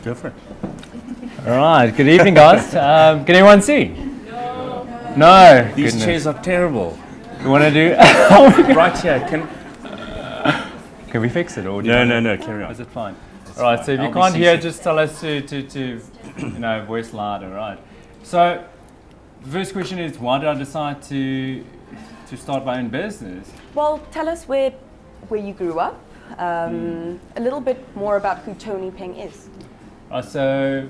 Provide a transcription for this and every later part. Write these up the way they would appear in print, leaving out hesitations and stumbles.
Go for it. All right, good evening, guys. Can anyone see? No. These Goodness. chairs are terrible. You want to do? Right here. Can we fix it, or do you No, want no, no. Carry on. Is it fine? All right. So if you I'll be can't hear, CC. just tell us to voice louder. Right. So the first question is, why did I decide to start my own business? Well, tell us where you grew up, a little bit more about who Tony Peng is. So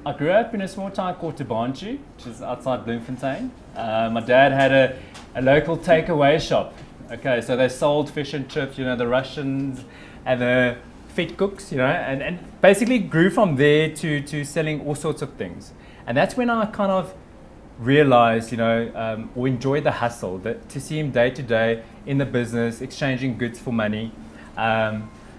I grew up in a small town called Bloemfontein, which is outside Bloemfontein. My dad had a local takeaway shop. Okay, so they sold fish and chips, the Russians and the fit cooks, and basically grew from there to selling all sorts of things. And that's when I kind of realized, or enjoyed the hustle, to see him day to day in the business, exchanging goods for money.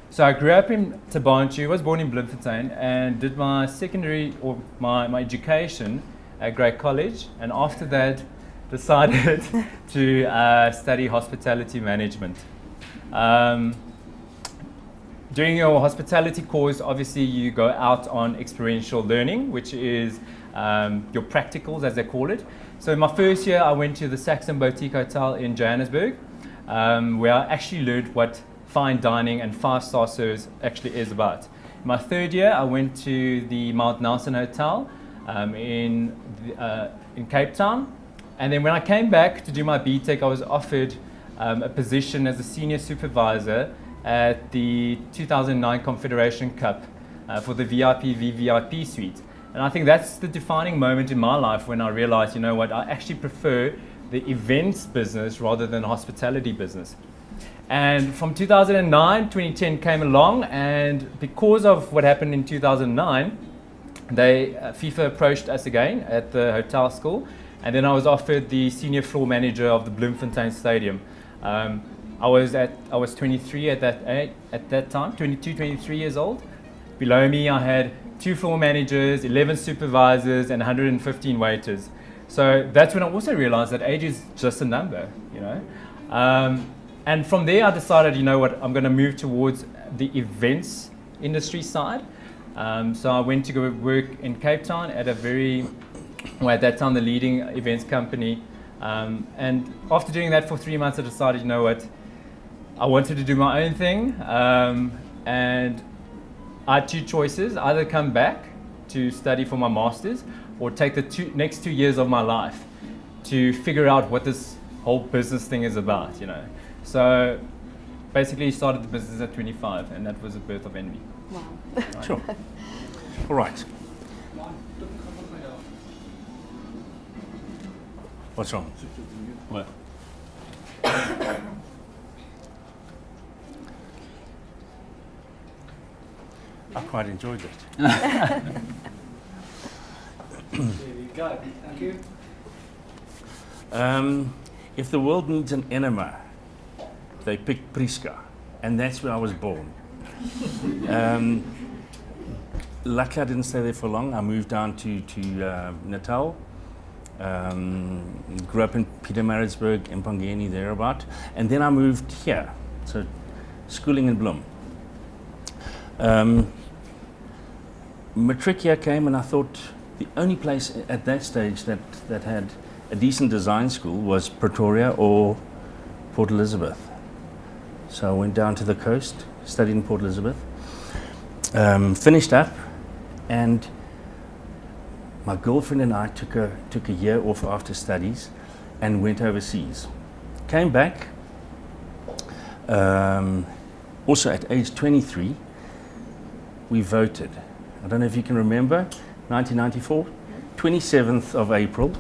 So I grew up in Bloemfontein, was born in Bloemfontein, and did my secondary or my education at Grey College, and after that decided to study hospitality management. During your hospitality course, obviously you go out on experiential learning, which is your practicals, as they call it. So in my first year, I went to the Saxon Boutique Hotel in Johannesburg, where I actually learned what fine dining and five-star service actually is about. In my third year, I went to the Mount Nelson Hotel in Cape Town. And then when I came back to do my BTEC, I was offered a position as a senior supervisor at the 2009 Confederation Cup for the VVIP suite. And I think that's the defining moment in my life when I realized, I actually prefer the events business rather than the hospitality business. And from 2009, 2010 came along, and because of what happened in 2009, FIFA approached us again at the hotel school, and then I was offered the senior floor manager of the Bloemfontein Stadium. I was 23 at that time, 22, 23 years old. Below me, I had 2 floor managers, 11 supervisors, and 115 waiters. So that's when I also realized that age is just a number, And from there, I decided, I'm going to move towards the events industry side. So I went to go work in Cape Town at at that time, the leading events company. And after doing that for 3 months, I decided, I wanted to do my own thing. And I had 2 choices: either come back to study for my master's, or take the next 2 years of my life to figure out what this whole business thing is about, So basically started the business at 25, and that was the birth of Envy. Wow. Right. Sure. All right. What's wrong? What? I quite enjoyed it. There you go. Thank you. If the world needs an enema, they picked Priska, and that's where I was born. Luckily, I didn't stay there for long. I moved down to Natal, grew up in Pietermaritzburg, Empangeni, thereabout, and then I moved here, so schooling in Bloem. Matric here came, and I thought the only place at that stage that had a decent design school was Pretoria or Port Elizabeth. So I went down to the coast, studied in Port Elizabeth, finished up, and my girlfriend and I took a year off after studies and went overseas. Came back, also at age 23, we voted. I don't know if you can remember, 1994, 27th of April,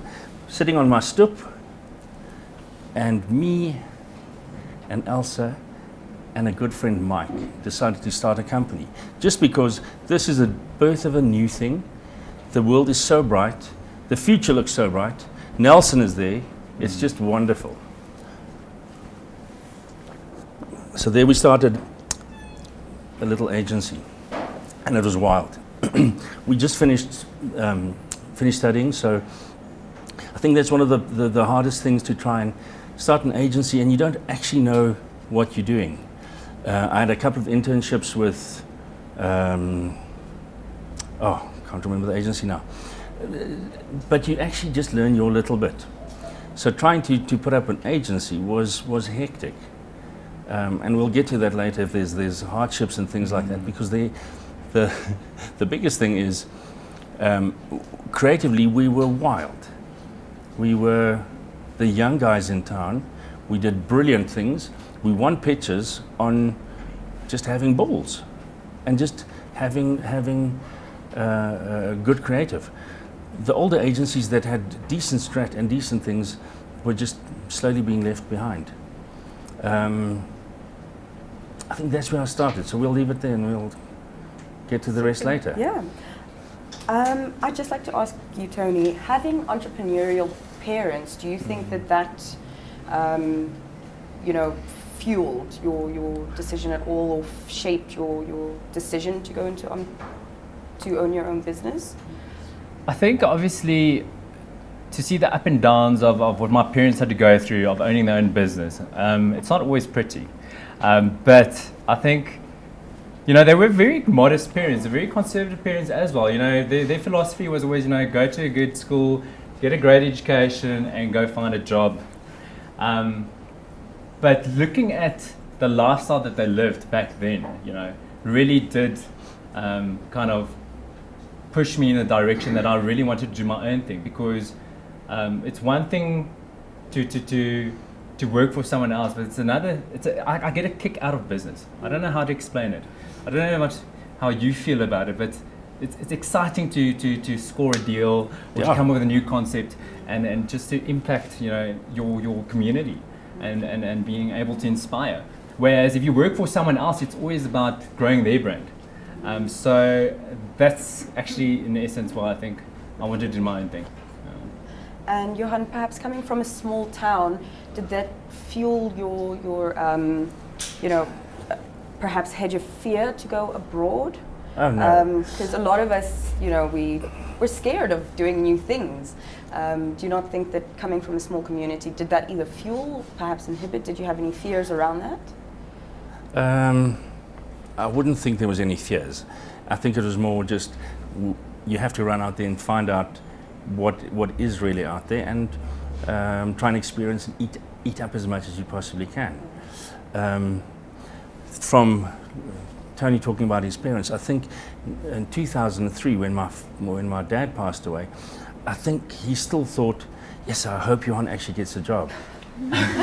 sitting on my stoep, and me and Elsa and a good friend Mike decided to start a company, just because this is the birth of a new thing. The world is so bright, the future looks so bright, Nelson is there, it's just wonderful. So there we started a little agency, and it was wild. We just finished studying, so I think that's one of the hardest things, to try and start an agency and you don't actually know what you're doing. I had a couple of internships with can't remember the agency now. But you actually just learn your little bit. So trying to put up an agency was hectic. And we'll get to that later if there's hardships and things like that, because the biggest thing is creatively we were wild. We were the young guys in town. We did brilliant things. We won pitches on just having balls and just having good creative. The older agencies that had decent strat and decent things were just slowly being left behind. I think that's where I started, so we'll leave it there and we'll get to the rest later. Yeah. I'd just like to ask you, Tony, having entrepreneurial parents, do you think that fueled your decision at all, or shaped your decision to go into to own your own business? I think obviously to see the up and downs of what my parents had to go through of owning their own business, it's not always pretty. But I think, they were very modest parents, very conservative parents as well. Their philosophy was always, go to a good school, get a great education, and go find a job. But looking at the lifestyle that they lived back then, really did kind of push me in the direction that I really wanted to do my own thing, because it's one thing to work for someone else, but it's another. I get a kick out of business. I don't know how to explain it. I don't know much how you feel about it, but it's exciting to score a deal or to come up with a new concept and just to impact your community and being able to inspire. Whereas if you work for someone else, it's always about growing their brand. So that's actually in essence why I think I wanted to do my own thing. And Johann, perhaps coming from a small town, did that fuel your perhaps hedge of fear to go abroad? Oh no. Because a lot of us, we're scared of doing new things. Do you not think that coming from a small community, did that either fuel, perhaps inhibit? Did you have any fears around that? I wouldn't think there was any fears. I think it was more just you have to run out there and find out what is really out there, and try and experience and eat up as much as you possibly can. From Tony talking about his parents, I think in 2003 when my dad passed away, I think he still thought, yes, I hope Johann actually gets a job.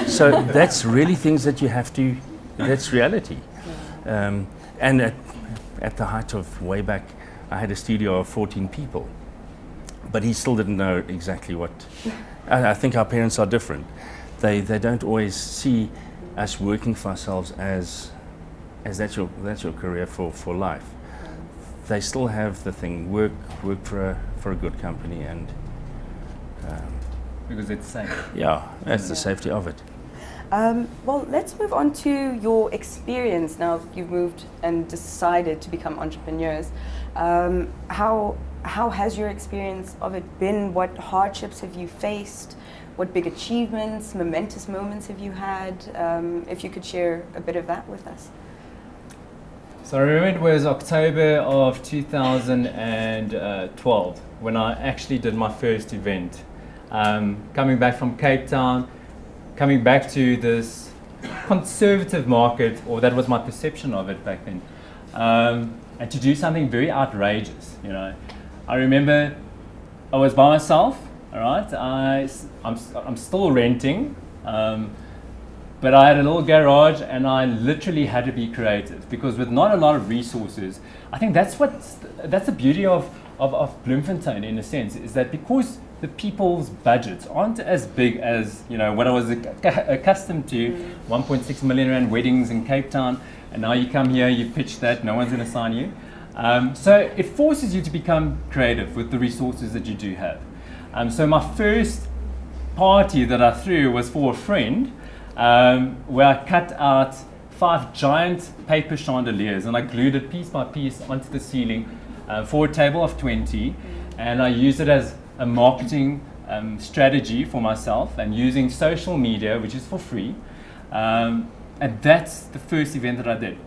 So that's really things that you have to, that's reality. And at the height of way back, I had a studio of 14 people, but he still didn't know exactly what. I think our parents are different. They don't always see us working for ourselves as that's your career for life. They still have the thing, work for a good company, and because it's safe. Yeah, that's the safety of it. Well, let's move on to your experience now. You've moved and decided to become entrepreneurs. How has your experience of it been? What hardships have you faced? What big achievements, momentous moments have you had? If you could share a bit of that with us. So I remember it was October of 2012 when I actually did my first event. Coming back from Cape Town, coming back to this conservative market, or that was my perception of it back then, and to do something very outrageous. I remember I was by myself. All right, I'm still renting, but I had a little garage, and I literally had to be creative, because with not a lot of resources, I think that's the beauty of Bloemfontein in a sense, is that because the people's budgets aren't as big as what I was accustomed to, 1.6 million rand weddings in Cape Town, and now you come here, you pitch that, no one's going to sign you. So it forces you to become creative with the resources that you do have. So my first party that I threw was for a friend, where I cut out 5 giant paper chandeliers, and I glued it piece by piece onto the ceiling for a table of 20, and I used it as a marketing strategy for myself, and using social media, which is for free, and that's the first event that I did.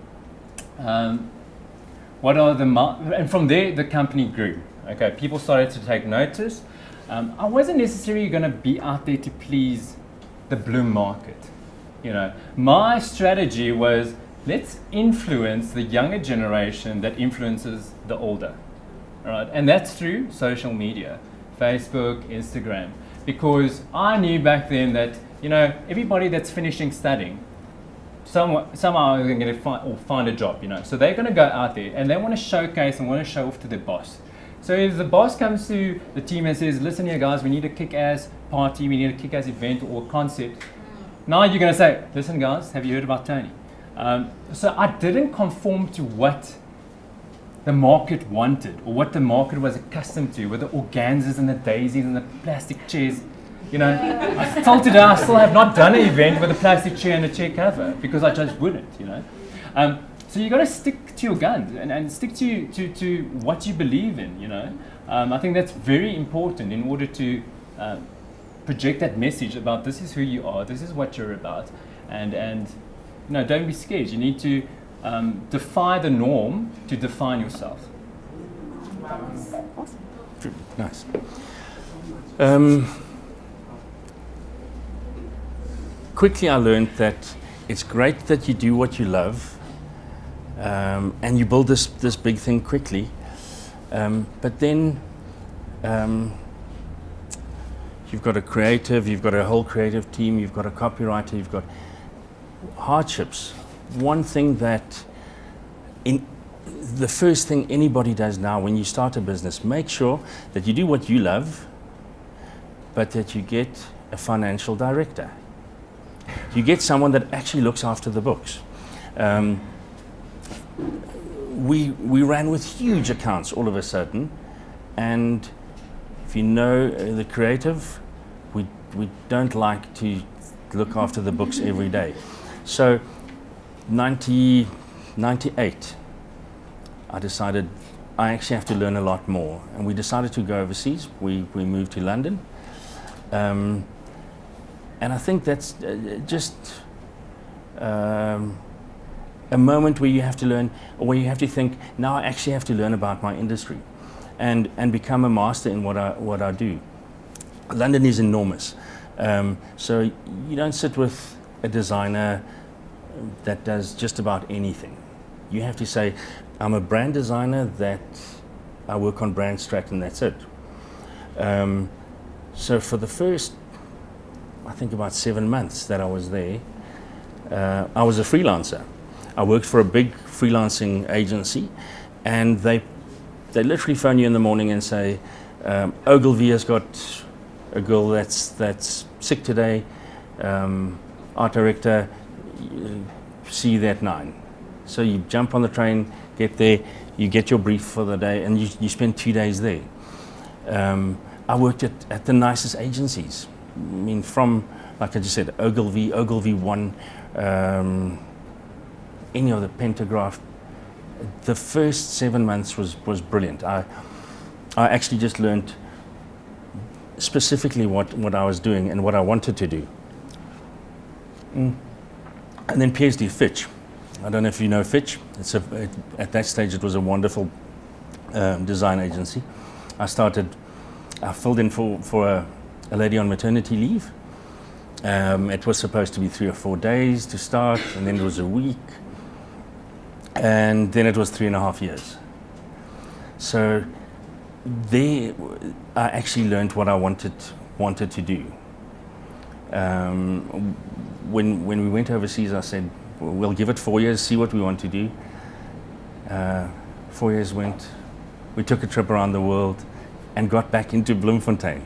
What are and from there the company grew. Okay, people started to take notice. I wasn't necessarily going to be out there to please the Bloem market. You know, my strategy was, let's influence the younger generation that influences the older. All right, and that's through social media, Facebook, Instagram, because I knew back then that, you know, everybody that's finishing studying, somehow they're going to find a job, you know. So they're going to go out there and they want to showcase and want to show off to their boss. So if the boss comes to the team and says, listen here guys, we need a kick-ass party, we need a kick-ass event or concept, now you're going to say, listen guys, have you heard about Tony? So I didn't conform to what the market wanted or what the market was accustomed to, with the organzas and the daisies and the plastic chairs. You know, I still today, I still have not done an event with a plastic chair and a chair cover because I just wouldn't, you know. So you got to stick to your guns and stick to what you believe in, you know. I think that's very important in order to project that message about this is who you are, this is what you're about, and you know, don't be scared. You need to defy the norm to define yourself. Nice. Quickly I learned that it's great that you do what you love, and you build this big thing quickly, but then you've got a creative, you've got a whole creative team, you've got a copywriter, you've got hardships. One thing that the first thing anybody does now when you start a business, make sure that you do what you love, but that you get a financial director. You get someone that actually looks after the books. We ran with huge accounts all of a sudden, and if you know the creative, we don't like to look after the books every day. So 98, I decided I actually have to learn a lot more, and we decided to go overseas. We moved to London. And I think that's just a moment where you have to learn, or where you have to think, now I actually have to learn about my industry and become a master in what I do. London is enormous. So you don't sit with a designer that does just about anything. You have to say, I'm a brand designer that I work on brand strat, and that's it. So for the first, I think about 7 months that I was there, I was a freelancer. I worked for a big freelancing agency, and they literally phone you in the morning and say, Ogilvy has got a girl that's sick today, art director, see you there at 9. So you jump on the train, get there, you get your brief for the day, and you spend 2 days there. I worked at the nicest agencies. I mean, from, like I just said, Ogilvy One, any of the Pentagraph. The first 7 months was brilliant. I actually just learned specifically what I was doing and what I wanted to do. And then PSD Fitch. I don't know if you know Fitch. At that stage it was a wonderful design agency. I filled in for a lady on maternity leave. It was supposed to be 3 or 4 days to start, and then it was a week, and then it was 3.5 years. So there I actually learned what I wanted to do. When we went overseas, I said, we'll give it 4 years, see what we want to do. 4 years went, we took a trip around the world and got back into Bloemfontein.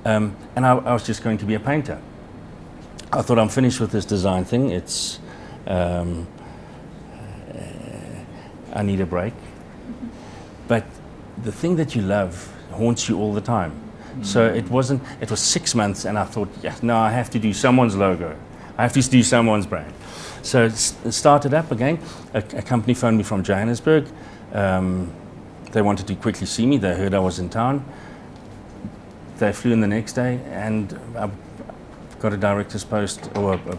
And I was just going to be a painter. I thought, I'm finished with this design thing. I need a break. But the thing that you love haunts you all the time. So it was 6 months, and I thought, yeah, no, I have to do someone's logo. I have to do someone's brand. So it started up again. A company phoned me from Johannesburg. They wanted to quickly see me. They heard I was in town. They flew in the next day, and I got a director's post, or a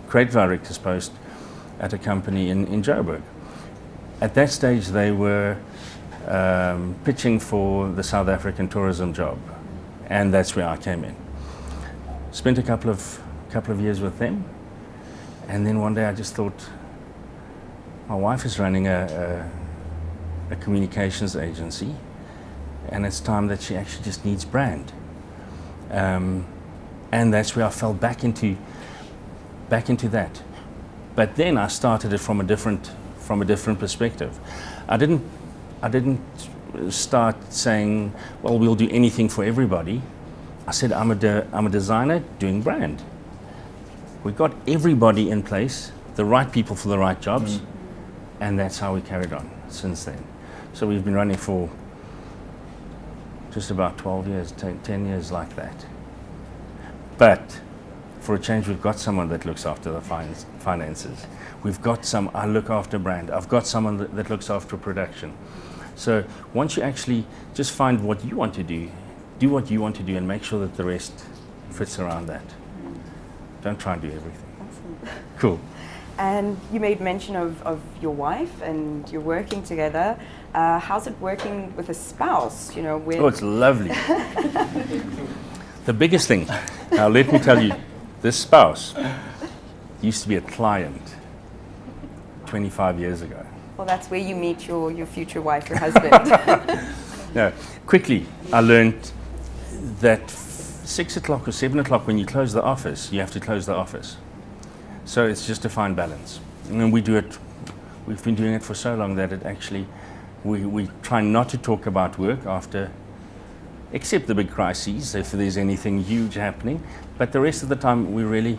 creative director's post, at a company in Joburg. at that stage, they were pitching for the South African tourism job, and that's where I came in. Spent a couple of years with them, and then one day I just thought, my wife is running a communications agency, and it's time that she actually just needs brand. And that's where I fell back into that. But then I started it from a different perspective. I didn't start saying, well, we'll do anything for everybody. I said, I'm a designer doing brand. We got everybody in place, the right people for the right jobs, and that's how we carried on since then. So we've been running for just about 12 years, 10 years like that. But for a change, we've got someone that looks after the finances. We've got I look after brand. I've got someone that looks after production. So once you actually just find what you want to do what you want to do, and make sure that the rest fits around that. Don't try and do everything. Awesome. Cool. And you made mention of your wife, and you're working together. How's it working with a spouse? Oh, it's lovely. The biggest thing, now let me tell you, this spouse used to be a client 25 years ago. Well, that's where you meet your future wife, your husband. No, quickly, I learned that 6 o'clock or 7 o'clock when you close the office, you have to close the office. So it's just a fine balance. And then we've been doing it for so long that it actually, we try not to talk about work after, except the big crises, if there's anything huge happening. But the rest of the time, we really,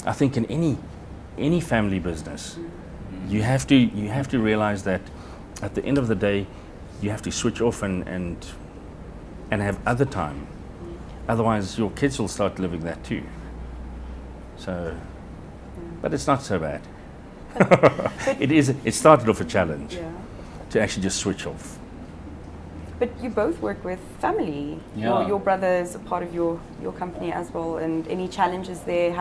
I think in any family business, you have to realize that at the end of the day, you have to switch off and have other time. Otherwise, your kids will start living that too. So, but it's not so bad. It started off a challenge to actually just switch off. But you both work with family. Yeah. Your brother is a part of your company as well. And any challenges there?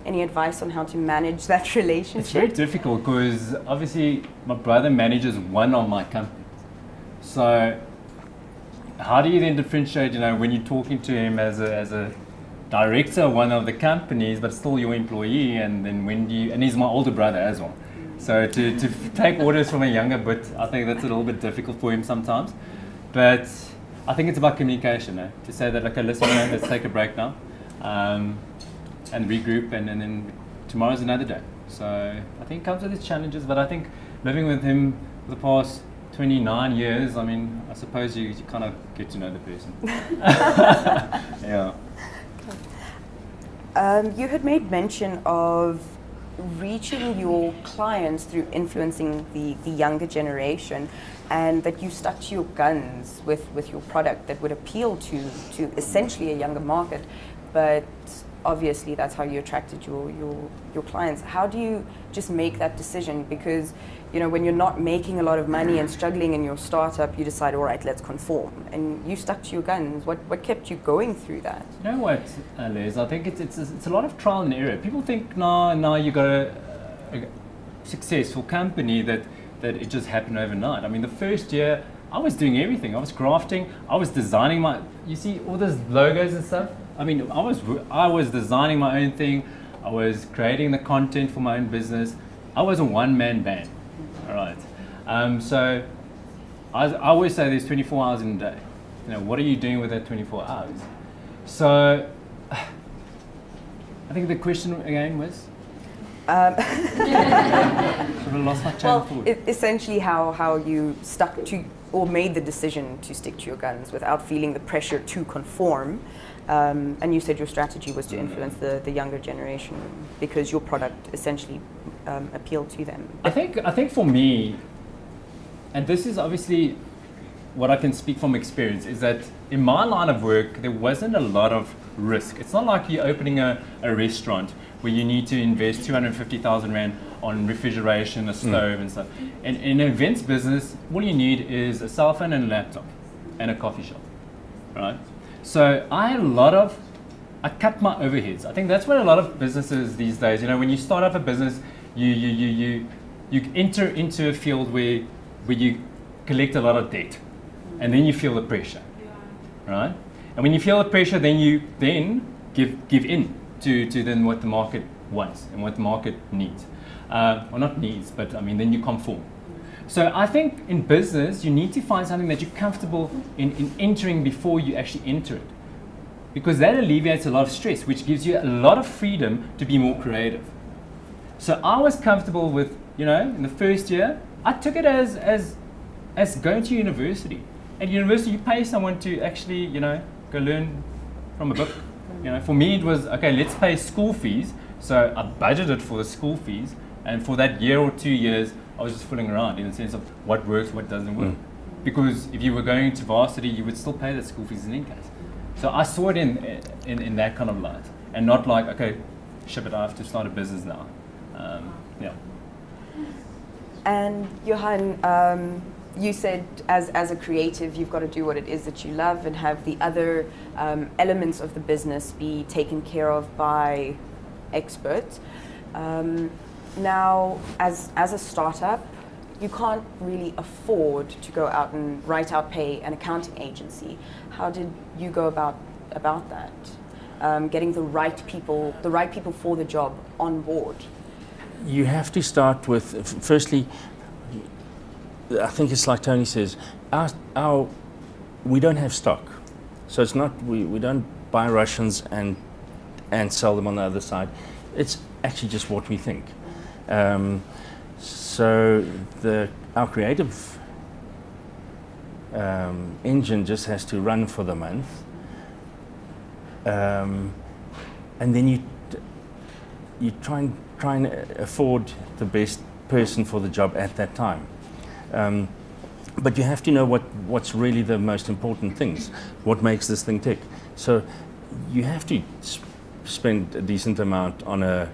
Any advice on how to manage that relationship? It's very difficult because obviously my brother manages one of my companies. So how do you then differentiate, when you're talking to him as a director of one of the companies, but still your employee, and then and he's my older brother as well. So to take orders from a younger, but I think that's a little bit difficult for him sometimes. But I think it's about communication, to say that, okay, listen, let's take a break now. And regroup, and then tomorrow's another day. So I think it comes with its challenges, but I think living with him for the past 29 years, I suppose you kind of get to know the person. Yeah. You had made mention of reaching your clients through influencing the younger generation, and that you stuck to your guns with your product that would appeal to essentially a younger market, but obviously that's how you attracted your clients. How do you just make that decision? Because when you're not making a lot of money and struggling in your startup, you decide, all right, let's conform, and you stuck to your guns. What kept you going through that? You know what, Liz, I think it's a lot of trial and error. People think now you got a successful company that it just happened overnight. The first year I was doing everything. I was grafting, I was designing you see all those logos and stuff. I was designing my own thing. I was creating the content for my own business. I was a one-man band. All right. So I always say there's 24 hours in a day. What are you doing with that 24 hours? So I think the question again was? I've lost my train of thought. Essentially how you stuck to, or made the decision to stick to your guns without feeling the pressure to conform. And you said your strategy was to influence the younger generation because your product essentially appealed to them. I think for me, and this is obviously what I can speak from experience, is that in my line of work there wasn't a lot of risk. It's not like you're opening a restaurant where you need to invest 250,000 Rand on refrigeration, a stove and stuff. And in an events business, all you need is a cell phone and a laptop and a coffee shop, right? So I cut my overheads. I think that's what a lot of businesses these days, when you start up a business, you you enter into a field where you collect a lot of debt, and then you feel the pressure, right? And when you feel the pressure, then you give in to then what the market wants and what the market needs. Well, not needs, but I mean, then you conform. So I think in business, you need to find something that you're comfortable in entering before you actually enter it. Because that alleviates a lot of stress, which gives you a lot of freedom to be more creative. So I was comfortable with, in the first year, I took it as going to university. At university, you pay someone to actually, go learn from a book. For me, it was, okay, let's pay school fees. So I budgeted for the school fees. And for that year or 2 years, I was just fooling around in the sense of what works, what doesn't work. Because if you were going to varsity, you would still pay that school fees in any case. So I saw it in that kind of light, and not like, okay, ship it, I have to start a business now. Yeah. And Johann, you said as a creative, you've got to do what it is that you love and have the other elements of the business be taken care of by experts. Now, as a startup, you can't really afford to go out and pay an accounting agency. How did you go about that? Getting the right people for the job on board. You have to start with, firstly, I think it's like Tony says, we don't have stock. So it's not, we don't buy Russians and sell them on the other side. It's actually just what we think. So our creative engine just has to run for the month, and then you try and afford the best person for the job at that time. But you have to know what's really the most important things, what makes this thing tick. So you have to spend a decent amount on an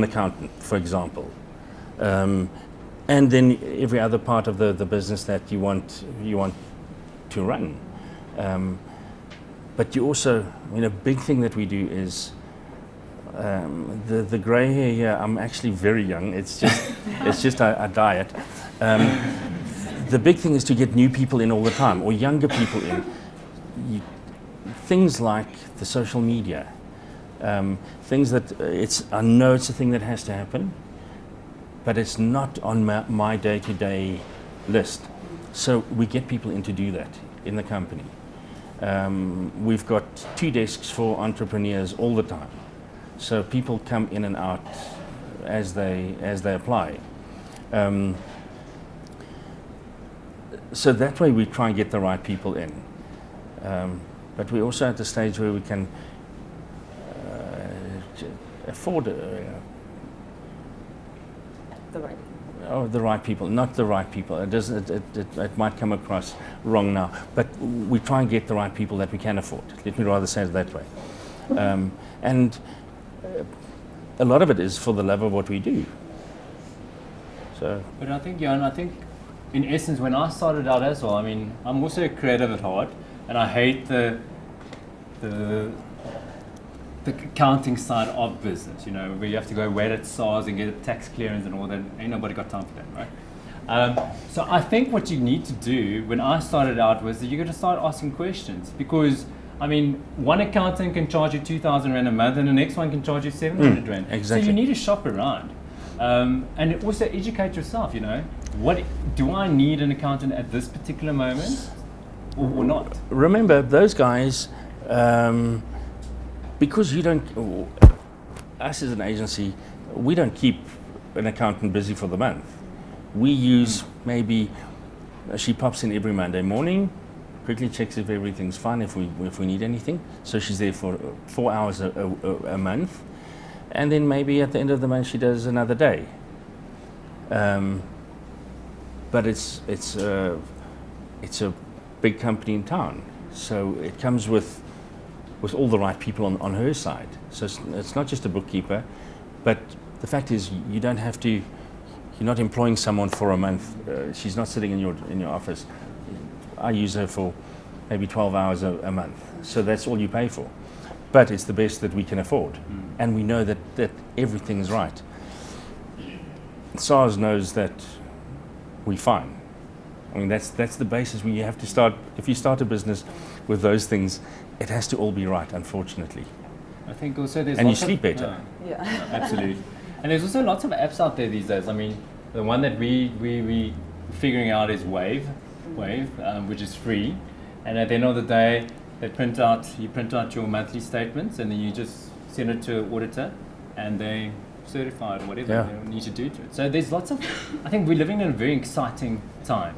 accountant, for example. And then every other part of the business that you want to run. But you also, a big thing that we do is the grey hair here. I'm actually very young. It's just a diet. The big thing is to get new people in all the time, or younger people in. Things like the social media, things that I know it's a thing that has to happen, but it's not on my day-to-day list. So we get people in to do that in the company. We've got 2 desks for entrepreneurs all the time. So people come in and out as they apply. So that way we try and get the right people in. But we're also at the stage where we can afford the right. The right people, not the right people. It might come across wrong now, but we try and get the right people that we can afford. Let me rather say it that way. And a lot of it is for the love of what we do. So. But I think, Johann, in essence, when I started out as well, I'm also a creative at heart, and I hate the accounting side of business, where you have to go wait at SARS and get a tax clearance and all that. Ain't nobody got time for that, right? So I think what you need to do when I started out was that you got to start asking questions, because one accountant can charge you 2,000 Rand a month, and the next one can charge you 700 Rand. Exactly. So you need to shop around. And also educate yourself, what do I need an accountant at this particular moment or not? Remember, those guys, because us as an agency, we don't keep an accountant busy for the month. We use maybe, she pops in every Monday morning, quickly checks if everything's fine, if we need anything. So she's there for 4 hours a month. And then maybe at the end of the month she does another day. But it's a big company in town, so it comes with all the right people on her side. So it's not just a bookkeeper, but the fact is you don't have to. You're not employing someone for a month. She's not sitting in your office. I use her for maybe 12 hours a month, so that's all you pay for. But it's the best that we can afford, and we know that everything's right. SARS knows that we're fine. I mean, that's the basis where you have to start. If you start a business with those things, it has to all be right, unfortunately. I think also there's And you lots of- sleep better. Yeah. Absolutely. And there's also lots of apps out there these days. I mean, the one that we figuring out is Wave, which is free. And at the end of the day, you print out your monthly statements, and then you just send it to an auditor, and they certify it, or whatever Yeah. they need to do to it. So there's lots of, I think we're living in a very exciting time,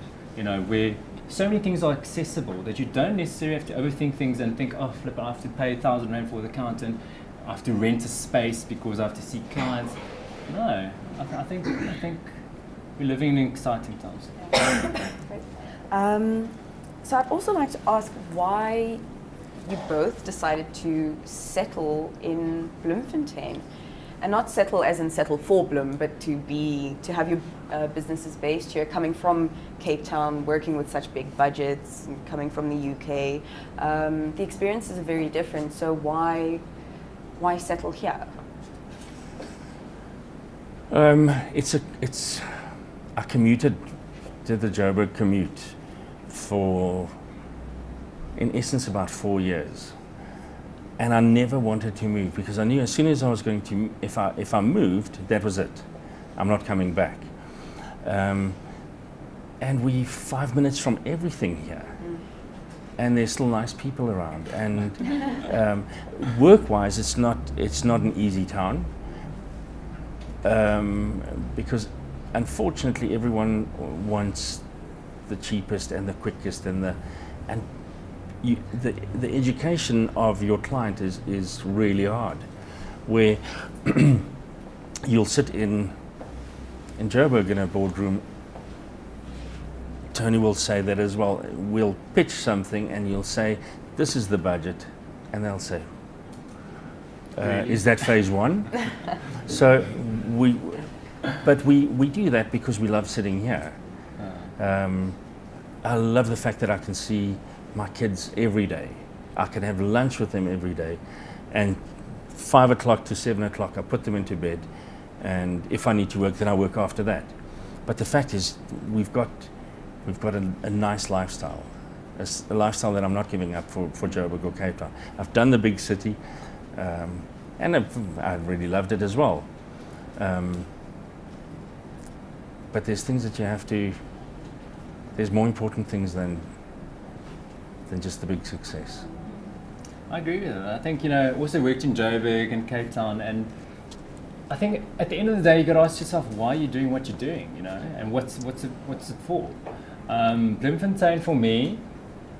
where so many things are accessible that you don't necessarily have to overthink things and think, oh, flip, I have to pay 1,000 Rand for the accountant, I have to rent a space because I have to see clients. No, I think we're living in exciting times. So I'd also like to ask why you both decided to settle in Bloemfontein, and not settle as in settle for Bloem, but to have your businesses based here, coming from Cape Town, working with such big budgets, and coming from the UK. The experiences are very different. So why settle here? I commuted, did the Joburg commute for, in essence, about 4 years. And I never wanted to move because I knew as soon as I was going to, if I moved, that was it. I'm not coming back. And we 5 minutes from everything here. And there's still nice people around. And work-wise, it's not an easy town. Because unfortunately everyone wants the cheapest and the quickest the education of your client is really hard, where you'll sit in Joburg in a boardroom. Tony will say that as well. We'll pitch something and you'll say, this is the budget, and they'll say, Really? Is that phase one? So we do that because we love sitting here. I love the fact that I can see my kids every day. I can have lunch with them every day, and 5 o'clock to 7 o'clock I put them into bed, and if I need to work, then I work after that. But the fact is, we've got a nice lifestyle, a lifestyle that I'm not giving up for Joburg or Cape Town. I've done the big city, and I've really loved it as well. But there's things that you have to. There's more important things than just the big success. I agree with that. I think, also worked in Joburg and Cape Town, and I think at the end of the day, you got to ask yourself, why are you doing what you're doing, and what's it for? Bloemfontein for me,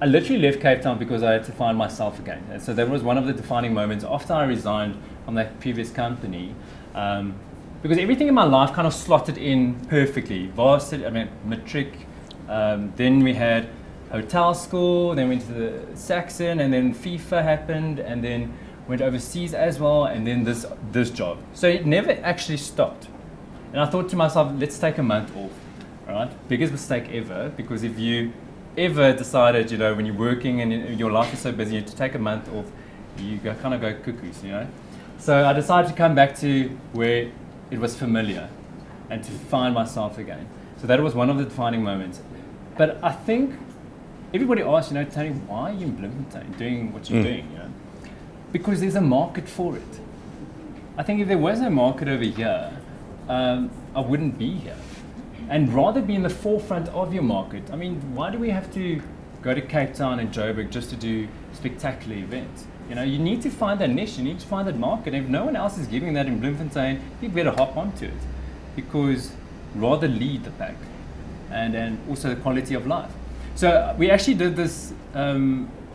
I literally left Cape Town because I had to find myself again. And so that was one of the defining moments after I resigned from that previous company, because everything in my life kind of slotted in perfectly. Varsity, matric, then we had hotel school, then went to the Saxon, and then FIFA happened, and then went overseas as well, and then this job. So it never actually stopped. And I thought to myself, let's take a month off, right? Biggest mistake ever, because if you ever decided, when you're working and your life is so busy, to take a month off, you kind of go cuckoos, So I decided to come back to where it was familiar and to find myself again. So that was one of the defining moments. But I think everybody asks, Tony, why are you in Bloemfontein doing what you're doing? Because there's a market for it. I think if there was no market over here, I wouldn't be here. And rather be in the forefront of your market. Why do we have to go to Cape Town and Joburg just to do spectacular events? You need to find that niche, you need to find that market. And if no one else is giving that in Bloemfontein, you better hop onto it. Because rather lead the pack. And also the quality of life. So we actually did this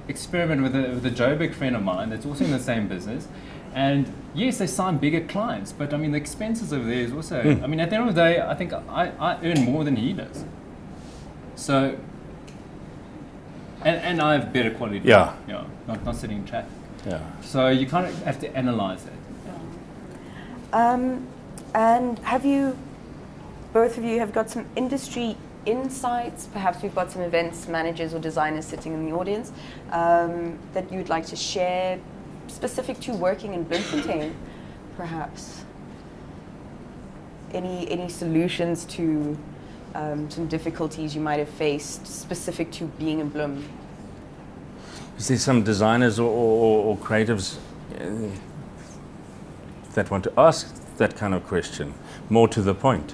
experiment with a Joburg friend of mine that's also in the same business. And yes, they sign bigger clients, but the expenses over there is also, at the end of the day, I think I earn more than he does. So, and I have better quality. Yeah. Not sitting in traffic. Yeah. So you kind of have to analyze it. And both of you have got some industry insights. Perhaps we've got some events managers or designers sitting in the audience that you'd like to share, specific to working in Bloemfontein, perhaps. any solutions to some difficulties you might have faced specific to being in Bloem? Is there some designers or creatives that want to ask that kind of question, more to the point?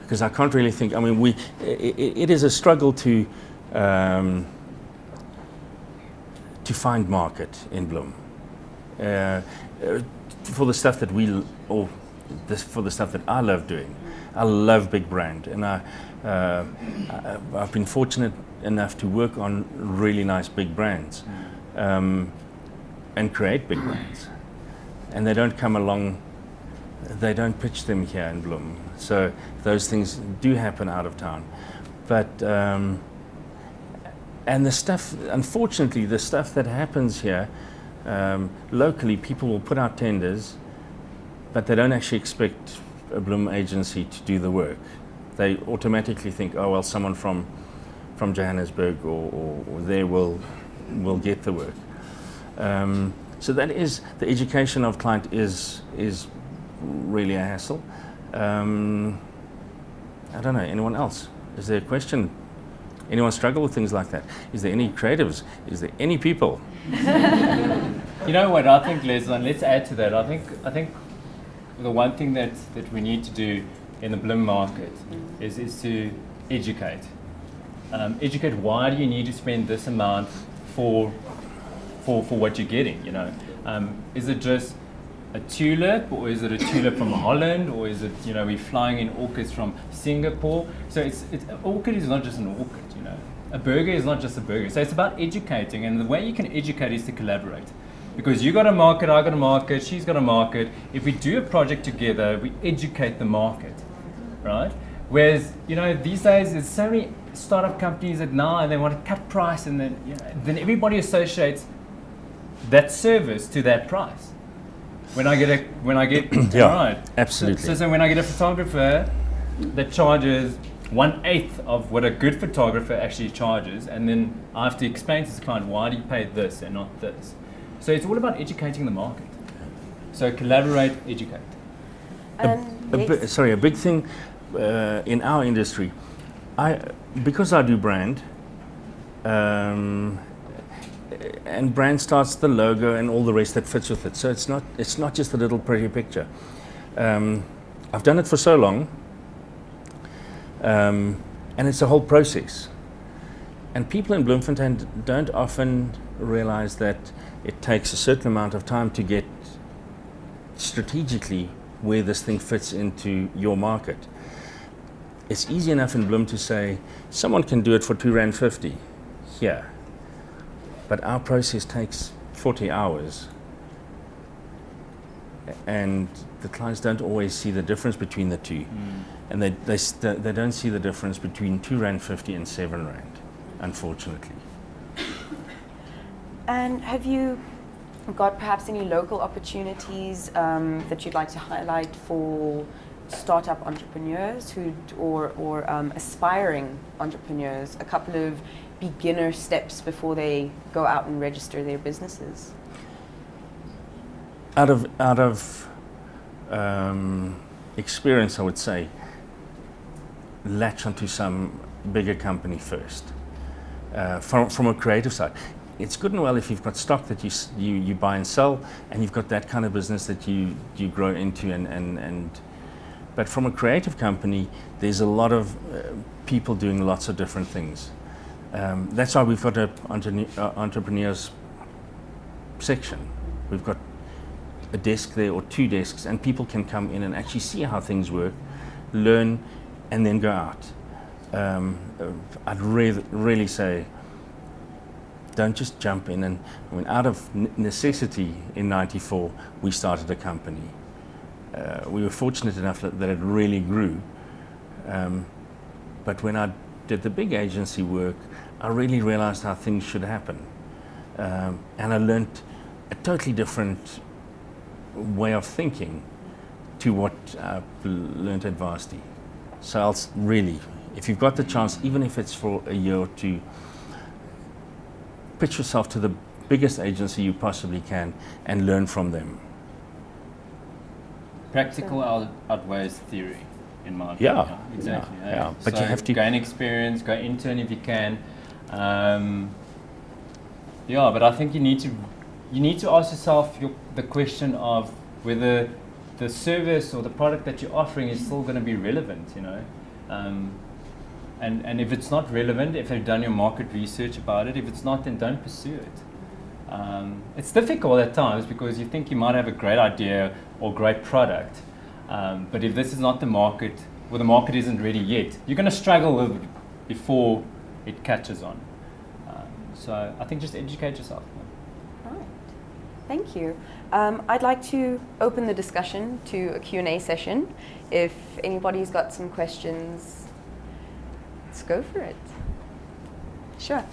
Because I can't really think. I mean, it is a struggle to find market in Bloem for the stuff that for the stuff that I love doing. I love big brand, and I've been fortunate enough to work on really nice big brands and create big brands, and they don't come along. They don't pitch them here in Bloem, so those things do happen out of town. But and the stuff, unfortunately, the stuff that happens here locally, people will put out tenders, but they don't actually expect a Bloem agency to do the work. They automatically think, oh well, someone from Johannesburg or there will get the work. So that is, the education of client is really a hassle. I don't know, anyone else? Is there a question? Anyone struggle with things like that? Is there any creatives? Is there any people? You know what, I think, Leslie, and let's add to that. I think the one thing that we need to do in the Bloem market is to educate. Educate, why do you need to spend this amount for what you're getting, you know? Is it just a tulip, or is it a tulip from Holland, or is it, you know, we're flying in orchids from Singapore? So it's orchid is not just an orchid, you know. A burger is not just a burger. So it's about educating, and the way you can educate is to collaborate. Because you got a market, I got a market, she's got a market. If we do a project together, we educate the market, right? Whereas, you know, these days there's so many startup companies that now, and they want to cut price, and then, you know, then everybody associates that service to that price. When I get Yeah, right, absolutely. So when I get a photographer that charges 1/8 of what a good photographer actually charges, and then I have to explain to the client, why do you pay this and not this? So it's all about educating the market. So collaborate, educate. A big thing in our industry, because I do brand, and brand starts the logo and all the rest that fits with it. So it's not just a little pretty picture. I've done it for so long, and it's a whole process. And people in Bloemfontein don't often realize that it takes a certain amount of time to get strategically where this thing fits into your market. It's easy enough in Bloem to say, someone can do it for R2.50 here. But our process takes 40 hours. And the clients don't always see the difference between the two. And they don't see the difference between R2.50 and R7, unfortunately. And have you got perhaps any local opportunities that you'd like to highlight for startup entrepreneurs or aspiring entrepreneurs, a couple of beginner steps before they go out and register their businesses? Out of experience, I would say, latch onto some bigger company first. From a creative side, it's good and well if you've got stock that you buy and sell, and you've got that kind of business that you grow into, but from a creative company, there's a lot of people doing lots of different things. That's why we've got an entrepreneurs section. We've got a desk there or 2 desks, and people can come in and actually see how things work, learn, and then go out. I'd really say, don't just jump in. And I mean, out of necessity in '94, we started a company. We were fortunate enough that it really grew. But when I did the big agency work, I really realized how things should happen. And I learned a totally different way of thinking to what I've learned at Varsity. So I'll really, if you've got the chance, even if it's for a year or 2, pitch yourself to the biggest agency you possibly can and learn from them. Practical outweighs theory, in my Yeah, opinion. Exactly. yeah. But so you have to gain experience, go intern if you can. Yeah, but I think you need to ask yourself the question of whether the service or the product that you're offering is still going to be relevant, you know. And if it's not relevant, if you've done your market research about it, if it's not, then don't pursue it. It's difficult at times because you think you might have a great idea or great product, but if this is not the market, or the market isn't ready yet, you're going to struggle with it before it catches on. So I think just educate yourself. Right. Thank you. I'd like to open the discussion to a Q&A session. If anybody's got some questions, let's go for it. Sure.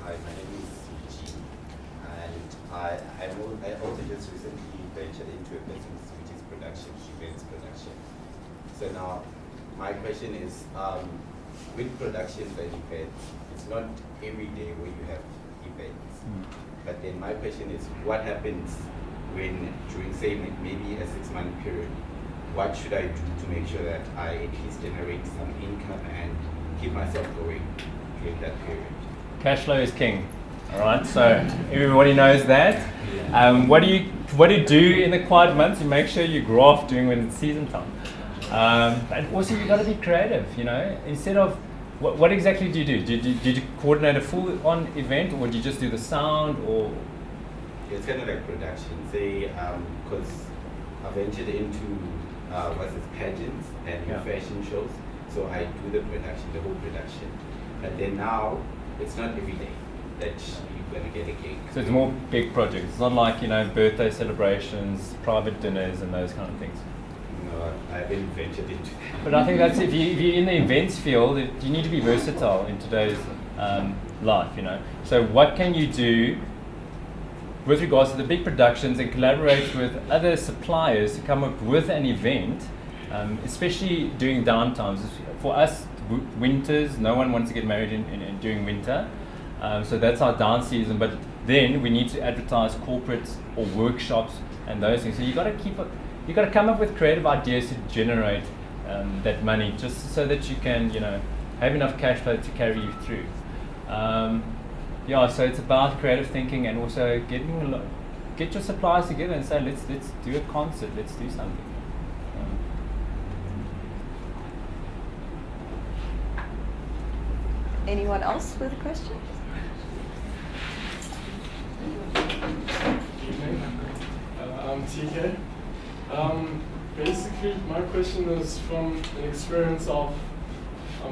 Hi, my name is G, and I also just recently ventured into a business which is production, events production. So now, my question is, with productions and events, it's not every day where you have events. But then my question is, what happens when, during say maybe a 6-month period, what should I do to make sure that I at least generate some income and keep myself going during that period? Cash flow is king. All right, so everybody knows that. What do you do in the quiet months? You make sure you graft during when it's season time. And also you got to be creative. You know, instead of what exactly do you do? Did you coordinate a full-on event, or do you just do the sound, or? It's kind of like production. Say, because I ventured into pageants and fashion shows, so I do the production, the whole production. But then now it's not every day that you're gonna get a gig. So it's more big projects. It's not like, you know, birthday celebrations, private dinners, and those kind of things. No, I haven't ventured into that. But I think that's if you're in the events field, you need to be versatile in today's life, you know. So what can you do with regards to the big productions and collaborate with other suppliers to come up with an event, especially during downtimes. For us, winters, no one wants to get married during winter. So that's our down season, but then we need to advertise corporates or workshops and those things. So you got to come up with creative ideas to generate that money, just so that you can, you know, have enough cash flow to carry you through. So it's about creative thinking and also get your suppliers together and say, let's do a concert, let's do something. Anyone else with a question? I'm TK. Basically, my question is from an experience of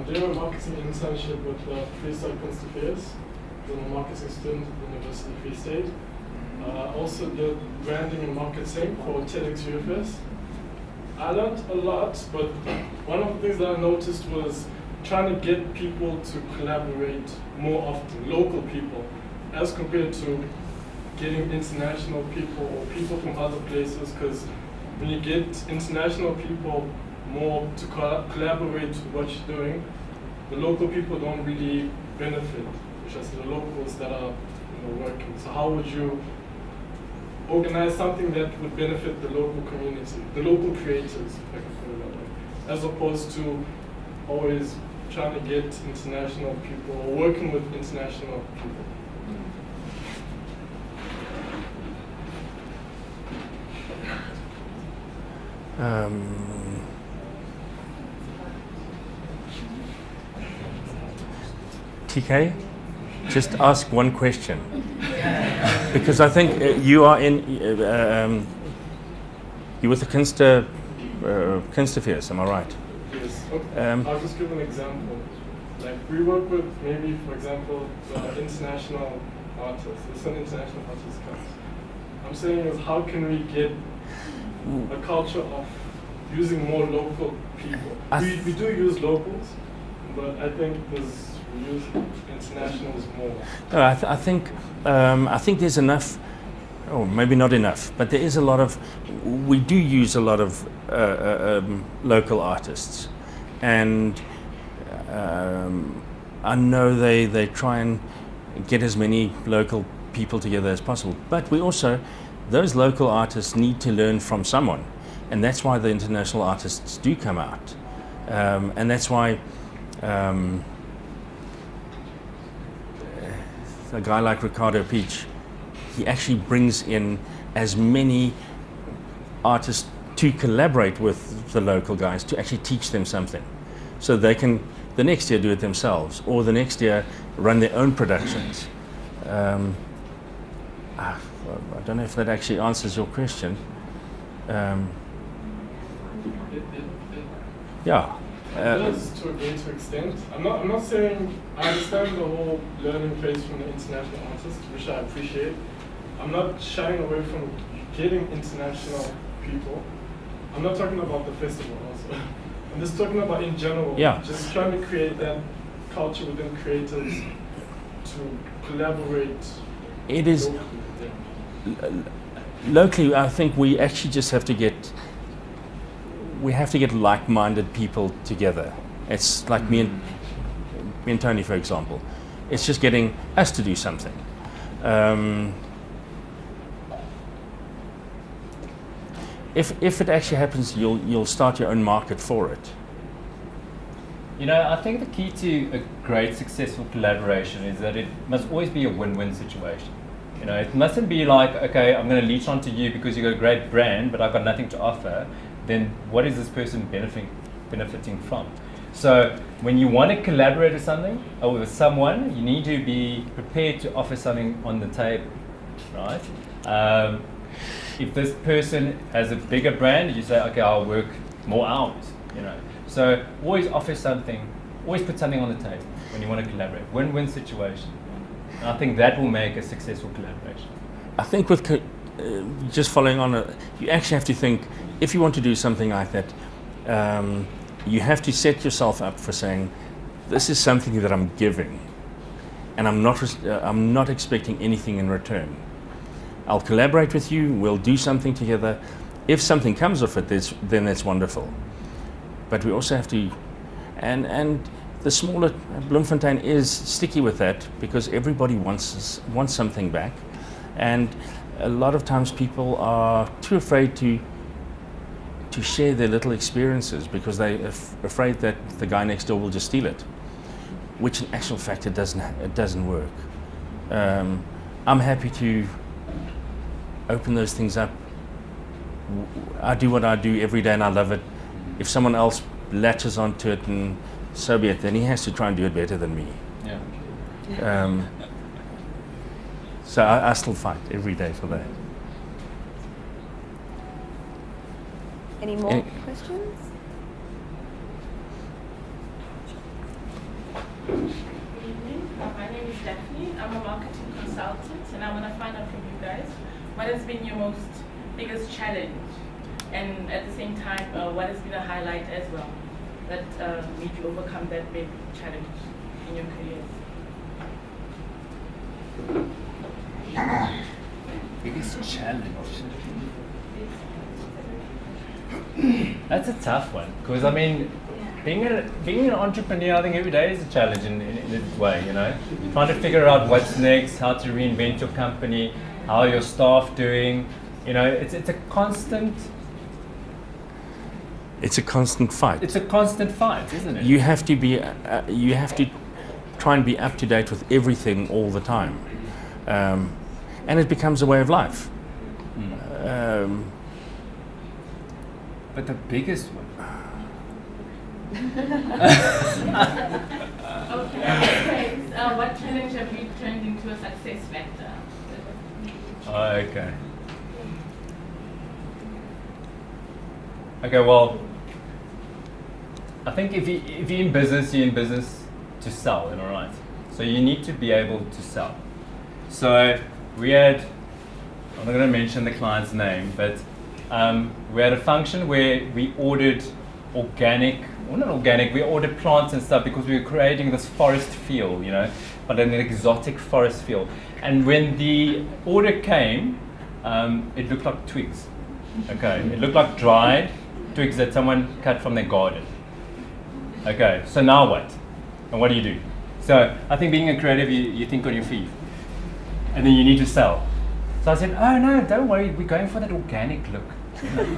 doing a marketing internship with Free State Prince Affairs. I'm a marketing student at the University of Free State. Also did branding and marketing for TEDx UFS. I learned a lot, but one of the things that I noticed was trying to get people to collaborate more often, local people, as compared to getting international people or people from other places, because when you get international people more to collaborate with what you're doing, the local people don't really benefit, which is the locals that are working. So how would you organize something that would benefit the local community, the local creators, if I can put it that way, as opposed to always trying to get international people or working with international people? TK, just ask one question, because I think you are you're with the Kunstefeers, am I right? Yes. Okay. I'll just give an example. Like we work with maybe, for example, international artists. It's an international artist comes. I'm saying is how can we get a culture of using more local people? We do use locals, but I think we use internationals more. No, I think there's enough, or maybe not enough, but there is a lot of, we do use a lot of local artists, and I know they try and get as many local people together as possible, but we also those local artists need to learn from someone, and that's why the international artists do come out, and that's why a guy like Ricardo Peach, he actually brings in as many artists to collaborate with the local guys to actually teach them something, so they can the next year do it themselves, or the next year run their own productions. I don't know if that actually answers your question. Yeah. It does to a greater extent. I'm not saying I understand the whole learning phase from the international artists, which I appreciate. I'm not shying away from getting international people. I'm not talking about the festival also. I'm just talking about in general. Yeah. Just trying to create that culture within creators to collaborate. It is locally. locally. I think we actually just have to get. We have to get like-minded people together. It's like me and Tony, for example. It's just getting us to do something. If it actually happens, you'll start your own market for it. You know, I think the key to a great successful collaboration is that it must always be a win-win situation. You know, it mustn't be like, okay, I'm going to leech onto you because you've got a great brand, but I've got nothing to offer. Then what is this person benefiting from? So when you want to collaborate with something or with someone, you need to be prepared to offer something on the table, right? If this person has a bigger brand, you say, okay, I'll work more hours, you know. So always offer something, always put something on the table when you want to collaborate. Win-win situation. And I think that will make a successful collaboration. I think with just following on, you actually have to think, if you want to do something like that, you have to set yourself up for saying, this is something that I'm giving, and I'm not expecting anything in return. I'll collaborate with you, we'll do something together. If something comes of it, then that's wonderful. But we also have to, and the smaller Bloemfontein is sticky with that because everybody wants something back, and a lot of times people are too afraid to share their little experiences because they're afraid that the guy next door will just steal it, which in actual fact it doesn't work. I'm happy to open those things up. I do what I do every day and I love it. If someone else latches onto it, and so be it, then he has to try and do it better than me. Yeah. So I still fight every day for that. Any more questions? Good evening. My name is Daphne. I'm a marketing consultant, and I want to find out from you guys what has been your biggest challenge, and at the same time, what has been a highlight as well that made you overcome that big challenge in your careers. Biggest challenge. That's a tough one because I mean, being an entrepreneur, I think every day is a challenge in its way. You know, trying to figure out what's next, how to reinvent your company, how are your staff doing. You know, it's a constant. It's a constant fight. It's a constant fight, isn't it? You have to be. You have to try and be up to date with everything all the time, and it becomes a way of life. But the biggest one. Okay. What challenge have you turned into a success factor? Oh, okay. Okay, well, I think if you're in business, you're in business to sell, all right? So you need to be able to sell. So we had, I'm not going to mention the client's name, but we had a function where we ordered we ordered plants and stuff because we were creating this forest feel, you know, but an exotic forest feel. And when the order came, it looked like twigs. Okay, it looked like dried twigs that someone cut from their garden. Okay, so now what? And what do you do? So I think being a creative, you think on your feet. And then you need to sell. So I said, oh no, don't worry, we're going for that organic look.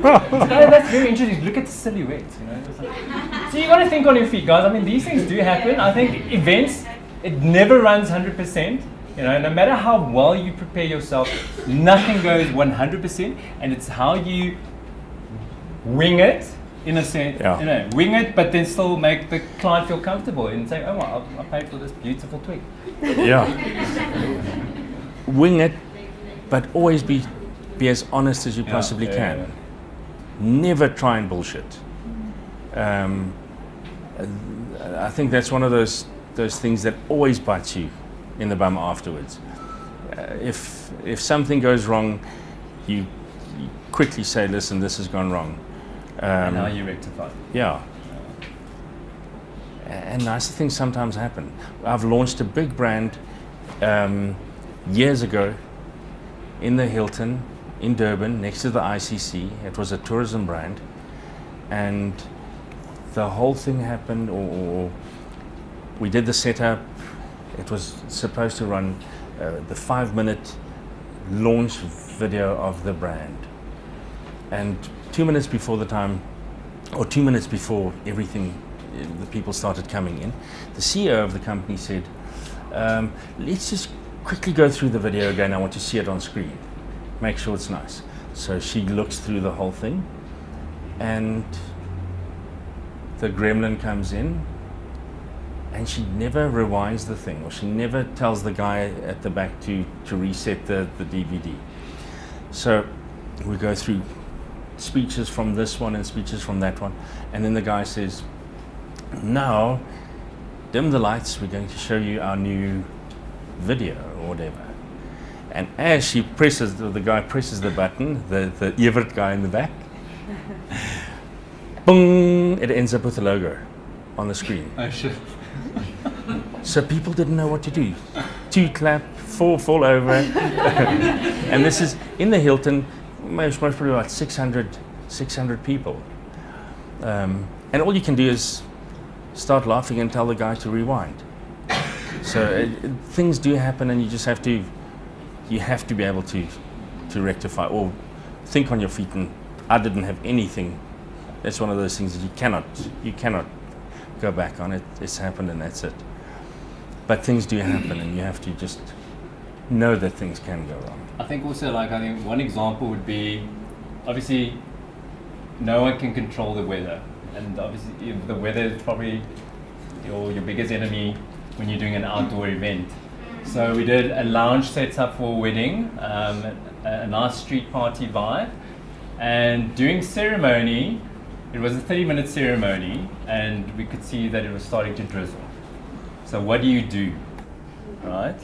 Oh, that's very interesting. Look at the silhouette. It's like, so you got to think on your feet, guys. I mean, these things do happen. I think events, it never runs 100%. No matter how well you prepare yourself, nothing goes 100%, and it's how you wing it, in a sense. Wing it, but then still make the client feel comfortable and say, oh, well, I paid for this beautiful twig. Yeah. Wing it, but always be as honest as you possibly can. Never try and bullshit. I think that's one of those things that always bites you in the bum afterwards. If something goes wrong, you quickly say, listen, this has gone wrong. And how you rectify. Yeah. And nicer things sometimes happen. I've launched a big brand years ago in the Hilton in Durban, next to the ICC. It was a tourism brand, and the whole thing happened, or we did the setup. It was supposed to run the 5-minute launch video of the brand, and 2 minutes before the time, or 2 minutes before everything, the people started coming in, the CEO of the company said, let's just quickly go through the video again. I want to see it on screen. Make sure it's nice. So she looks through the whole thing, and the gremlin comes in, and she never rewinds the thing, or she never tells the guy at the back to reset the DVD. So we go through speeches from this one and speeches from that one, and then the guy says, now dim the lights, we're going to show you our new video or whatever. And as she presses, the guy presses the button, the Evert guy in the back, boom, it ends up with a logo on the screen. Oh shit. So people didn't know what to do. 2 clap, 4 fall over. And this is in the Hilton, most probably about 600 people. And all you can do is start laughing and tell the guy to rewind. So things do happen, and you just have to be able to rectify, or think on your feet. And I didn't have anything. That's one of those things that you cannot go back on. It's happened, and that's it. But things do happen, and you have to just know that things can go wrong. I think also, one example would be, obviously, no one can control the weather, and obviously the weather is probably your biggest enemy when you're doing an outdoor event. So we did a lounge setup for a wedding, a nice street party vibe, and during ceremony, it was a 30-minute ceremony, and we could see that it was starting to drizzle. So what do? Right?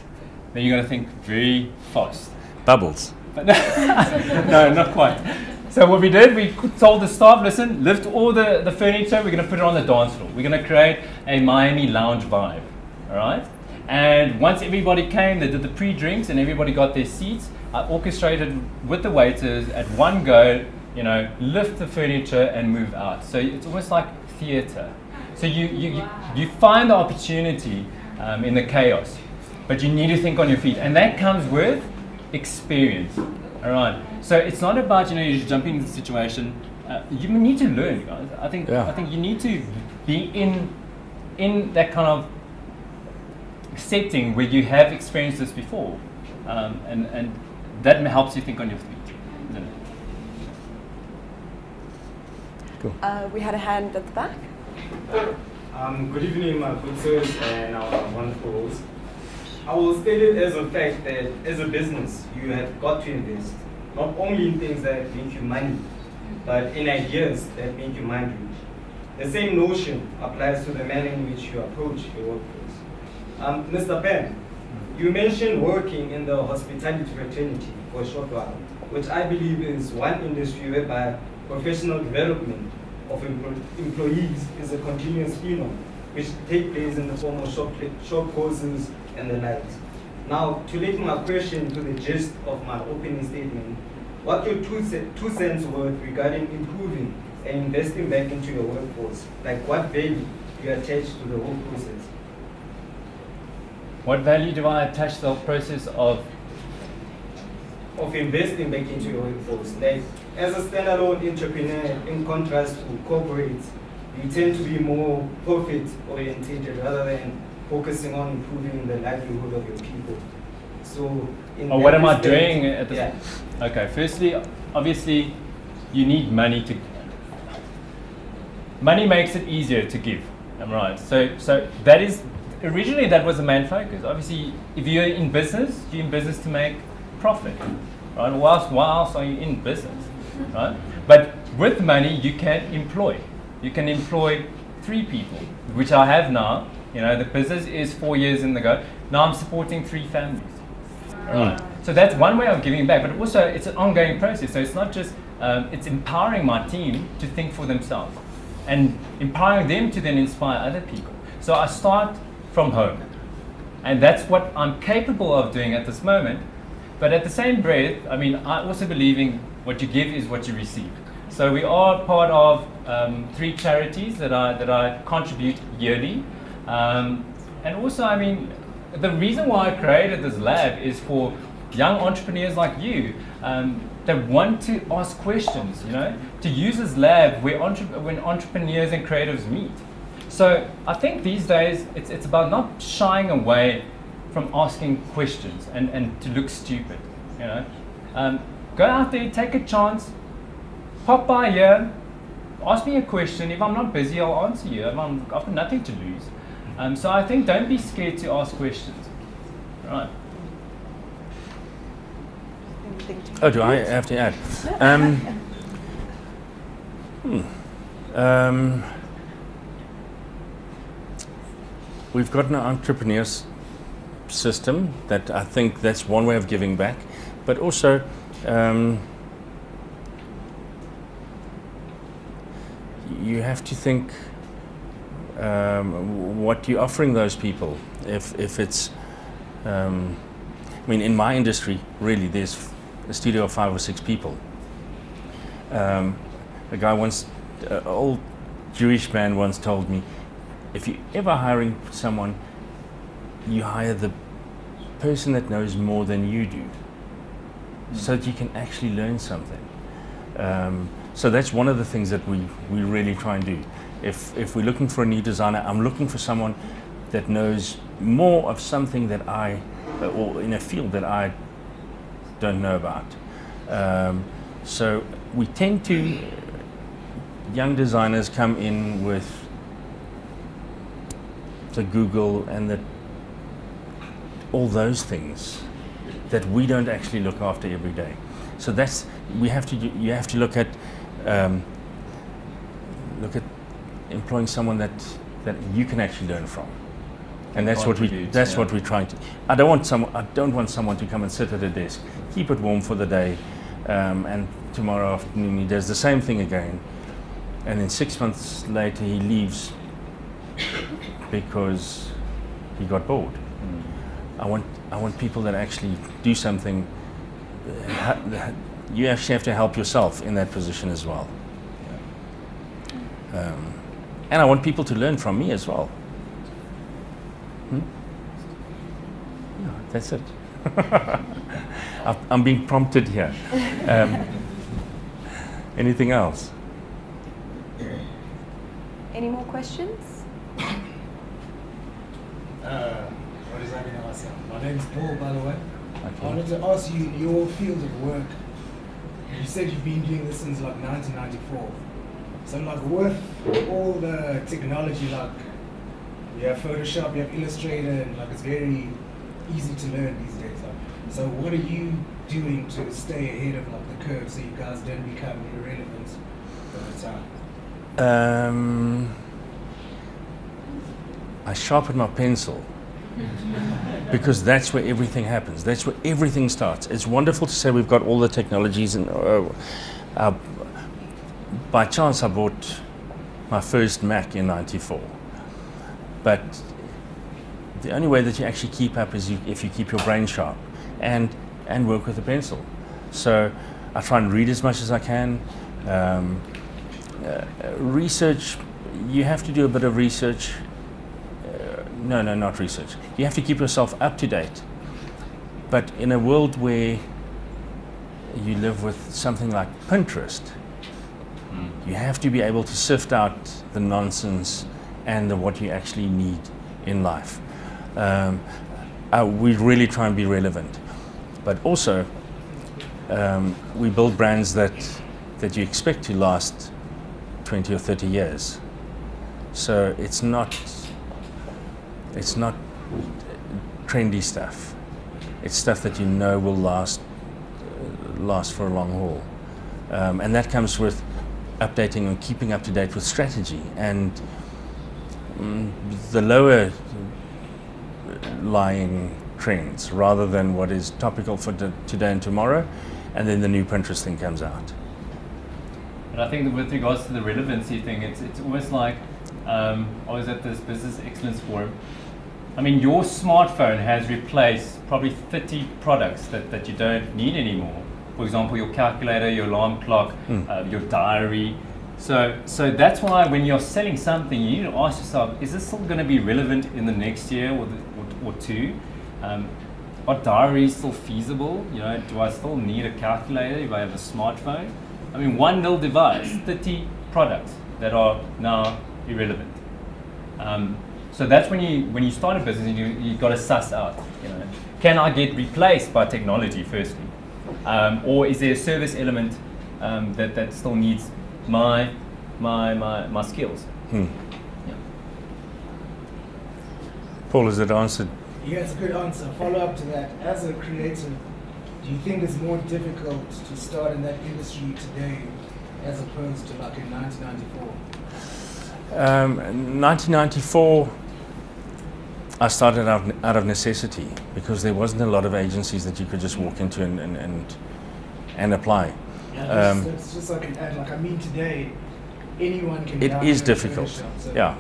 Then you got to think very fast. Bubbles. No, not quite. So what we did, we told the staff, listen, lift all the furniture, we're going to put it on the dance floor. We're going to create a Miami lounge vibe, all right? And once everybody came, they did the pre-drinks and everybody got their seats. I orchestrated with the waiters at one go, lift the furniture and move out. So it's almost like theater. So you find the opportunity in the chaos, but you need to think on your feet. And that comes with experience, all right? So it's not about, you just jumping into the situation. You need to learn, guys. I think you need to be in that kind of setting where you have experienced this before, and that helps you think on your feet, isn't it? Cool. We had a hand at the back. Good evening, my good sirs and our wonderful hosts. I will state it as a fact that as a business, you have got to invest not only in things that make you money, but in ideas that make you mind rich. The same notion applies to the manner in which you approach your workforce. Mr. Ben, you mentioned working in the hospitality fraternity for a short while, which I believe is one industry whereby professional development of employees is a continuous phenomenon, which take place in the form of short courses and the likes. Now, to link my question to the gist of my opening statement, what your two cents worth regarding improving and investing back into your workforce? Like, what value do you attach to the whole process? What value do I attach to the process of of investing back into your workforce. Like as a standalone entrepreneur, in contrast to corporates, you tend to be more profit oriented rather than focusing on improving the livelihood of your people. So, what am I doing at this? Yeah. Okay, firstly, obviously, you need money to. Money makes it easier to give. I'm right. So that is originally that was the main focus. Obviously, if you're in business, you're in business to make profit, right? Why else are you in business, right? But with money, you can employ. You can employ 3 people, which I have now. You know, the business is 4 years in the go. Now I'm supporting 3 families. Right. So that's one way of giving back, but also it's an ongoing process. So it's not just it's empowering my team to think for themselves and empowering them to then inspire other people. So I start from home, and that's what I'm capable of doing at this moment. But at the same breath, I mean, I also believe in what you give is what you receive. So we are part of 3 charities that I contribute yearly, and also, I mean, the reason why I created this lab is for young entrepreneurs like you that want to ask questions, you know, to use this lab where when entrepreneurs and creatives meet. So I think these days it's about not shying away from asking questions and to look stupid, you know. Go out there, take a chance, pop by here, ask me a question. If I'm not busy, I'll answer you. I've got nothing to lose. So I think don't be scared to ask questions. Right. Oh, do I have to add? We've got an entrepreneurs system that I think that's one way of giving back, but also you have to think what you're offering those people. If it's, I mean, in my industry, really, there's a studio of 5 or 6 people. A guy once, an old Jewish man once told me, if you're ever hiring someone, you hire the person that knows more than you do, so that you can actually learn something. So that's one of the things that we really try and do. If we're looking for a new designer, I'm looking for someone that knows more of something that or in a field that I don't know about. So we tend to, young designers come in with the Google and all those things that we don't actually look after every day. So that's, you have to look at employing someone that you can actually learn from. And that's what we're trying to. I don't want someone to come and sit at a desk, keep it warm for the day, and tomorrow afternoon he does the same thing again, and then 6 months later he leaves because he got bored. I want people that actually do something. You actually have to help yourself in that position as well. And I want people to learn from me as well. Yeah, that's it. I'm being prompted here. Anything else? Any more questions? What is that going to ask? My name's Paul, by the way. Okay. I wanted to ask you, your field of work, you said you've been doing this since like 1994. So like with all the technology, like you have Photoshop, you have Illustrator, and like it's very easy to learn these days. Like, so what are you doing to stay ahead of like the curve so you guys don't become irrelevant over time? I sharpen my pencil because that's where everything happens. That's where everything starts. It's wonderful to say we've got all the technologies, and by chance I bought my first Mac in '94. But the only way that you actually keep up is if you keep your brain sharp and work with a pencil. So I try and read as much as I can. Research, you have to do a bit of research. No, not research. You have to keep yourself up to date. But in a world where you live with something like Pinterest. You have to be able to sift out the nonsense and what you actually need in life. We really try and be relevant, but also we build brands that you expect to last 20 or 30 years. So it's not trendy stuff. It's stuff that you know will last for a long haul, and that comes with updating and keeping up to date with strategy and the lower lying trends rather than what is topical for today and tomorrow, and then the new Pinterest thing comes out. But I think that with regards to the relevancy thing, it's almost like I was at this business excellence forum. I mean, your smartphone has replaced probably 30 products that you don't need anymore. For example, your calculator, your alarm clock, your diary. So that's why when you're selling something, you need to ask yourself, is this still going to be relevant in the next year or two? Are diaries still feasible? You know, do I still need a calculator if I have a smartphone? I mean, one little device, 30 products that are now irrelevant. So that's when you start a business, and you got to suss out. You know, can I get replaced by technology firstly, or is there a service element that still needs my skills? Yeah. Paul, has it answered? Yeah, it's a good answer. Follow up to that. As a creative, do you think it's more difficult to start in that industry today as opposed to like in 1994? 1994, I started out of necessity because there wasn't a lot of agencies that you could just walk into and apply. Yeah, it's just like an ad. Like I mean, today anyone can. It is difficult. So. Yeah.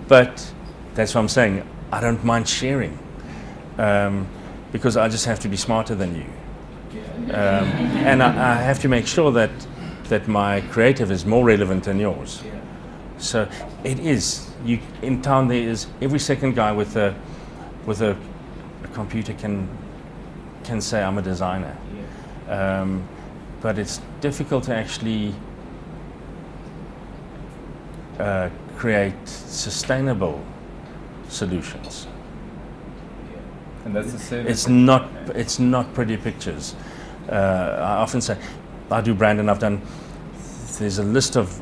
But that's what I'm saying. I don't mind sharing because I just have to be smarter than you, and I have to make sure that my creative is more relevant than yours. Yeah. So it is. In town there is every second guy with a computer can say I'm a designer, but it's difficult to actually create sustainable solutions. And that's the service. It's not pretty pictures. I often say I do brand, and there's a list of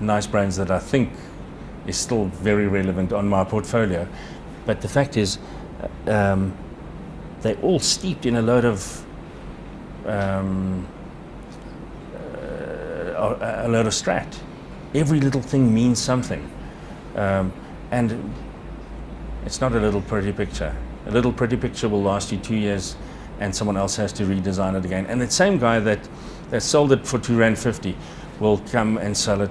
nice brands that I think is still very relevant on my portfolio, but the fact is they're all steeped in a load of strat. Every little thing means something, and it's not a little pretty picture. A little pretty picture will last you 2 years, and someone else has to redesign it again. And that same guy that sold it for £2.50 will come and sell a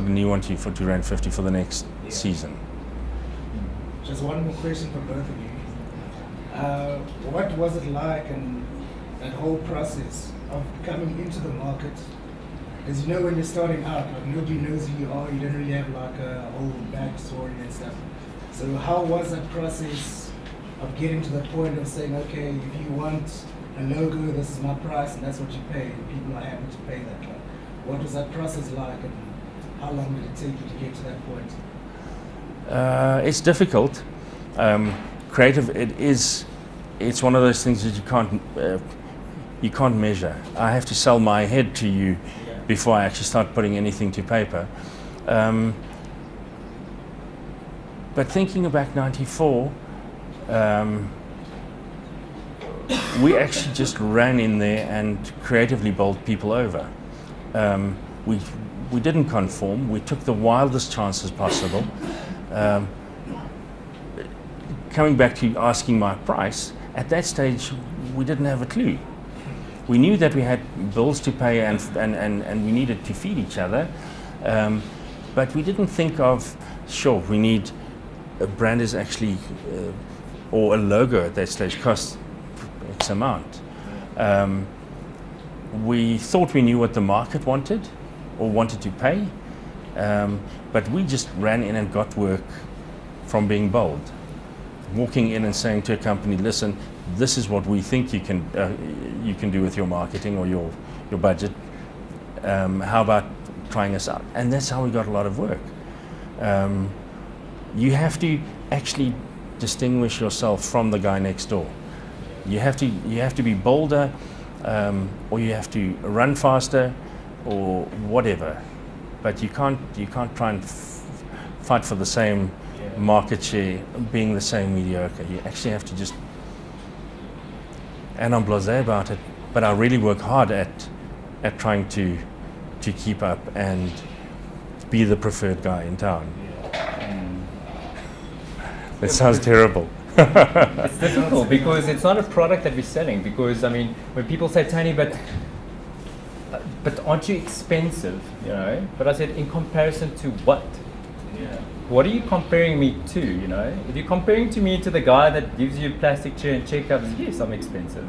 new one to you for £2.50 for the next season. Just one more question for both of you. What was it like, and that whole process of coming into the market? Because you know, when you're starting out, like nobody knows who you are. You don't really have like a whole backstory and stuff. So how was that process of getting to the point of saying, okay, if you want a logo, this is my price, and that's what you pay, and people are happy to pay that? Like, what was that process like, and how long did it take you to get to that point? It's difficult. Creative, it's one of those things that you can't measure. I have to sell my head to you before I actually start putting anything to paper. But thinking back 94, we actually just ran in there and creatively bowled people over. We didn't conform. We took the wildest chances possible. Coming back to asking my price, at that stage we didn't have a clue. We knew that we had bills to pay and we needed to feed each other, but we didn't think of, sure, we need a brand is actually, or a logo at that stage costs X amount. We thought we knew what the market wanted or wanted to pay, but we just ran in and got work from being bold. walking in and saying to a company, listen, this is what we think you can do with your marketing or your budget. How about trying us out? And that's how we got a lot of work. You have to actually distinguish yourself from the guy next door. You have to be bolder, or you have to run faster, or whatever. But you can't try and fight for the same market share, being the same mediocre. You actually have to just. And I'm blasé about it, but I really work hard at trying to keep up and be the preferred guy in town. That sounds terrible. It's difficult because it's not a product that we're selling. Because I mean, when people say, Tony, but aren't you expensive? You know. But I said, in comparison to what? Yeah. What are you comparing me to? You know, if you're comparing me to the guy that gives you a plastic chair and checkups, yes, I'm expensive.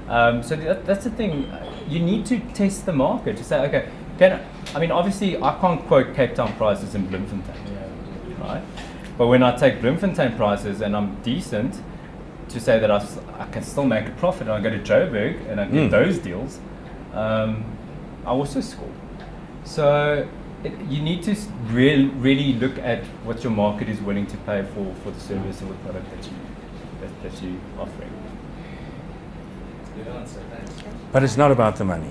So that's the thing. You need to test the market to say, okay, I mean, obviously, I can't quote Cape Town prices in Bloemfontein, right? But when I take Bloemfontein prices and I'm decent, to say that I can still make a profit and I go to Joburg and I get those deals, I also score. So you need to really look at what your market is willing to pay for the service or the product that you're offering. Good answer, thanks. But it's not about the money.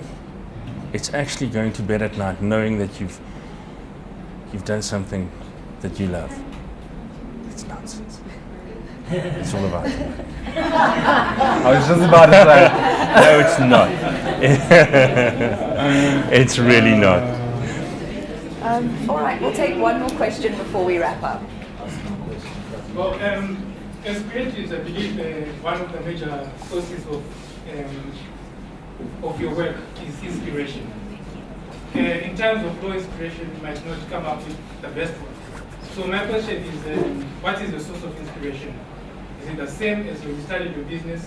It's actually going to bed at night knowing that you've done something that you love. It's nonsense. It's all about the money. I was just about to say. No, it's not. It's really not. All right, we'll take one more question before we wrap up. Well, as creatives, I believe one of the major sources of your work is inspiration. In terms of low inspiration, you might not come up with the best one. So my question is, what is the source of inspiration? Is it the same as when you started your business?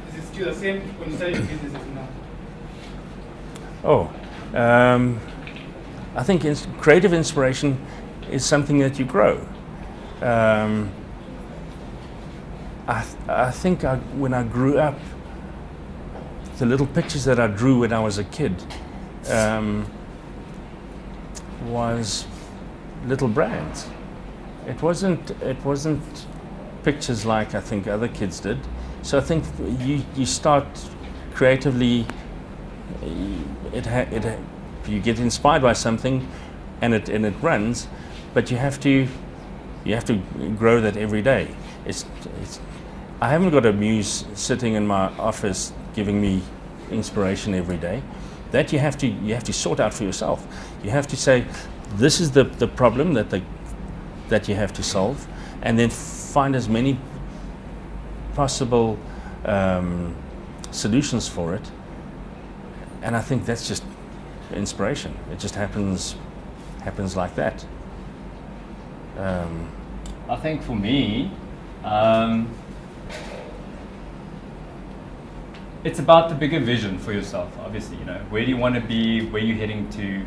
Is it still the same when you started your business as now? I think creative inspiration is something that you grow. I think when I grew up, the little pictures that I drew when I was a kid was little brands. It wasn't pictures like I think other kids did. So I think you start creatively. You get inspired by something, and it runs, but you have to grow that every day. I haven't got a muse sitting in my office giving me inspiration every day. That you have to sort out for yourself. You have to say, this is the problem that you have to solve, and then find as many possible solutions for it. And I think that's just inspiration. It just happens like that. I think for me, it's about the bigger vision for yourself. Obviously, where do you want to be, where you're heading to,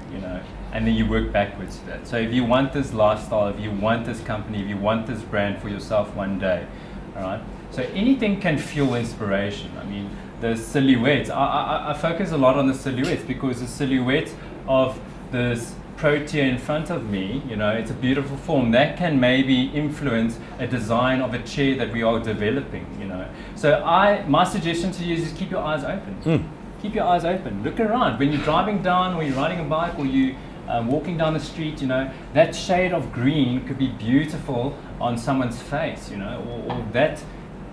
and then you work backwards to that. So if you want this lifestyle, if you want this company, if you want this brand for yourself one day, all right. So anything can fuel inspiration. I mean, the silhouettes. I focus a lot on the silhouettes because the silhouette of this Protea in front of me, it's a beautiful form that can maybe influence a design of a chair that we are developing, So my suggestion to you is just keep your eyes open. Keep your eyes open. Look around. When you're driving down, or you're riding a bike, or you walking down the street, that shade of green could be beautiful on someone's face, or that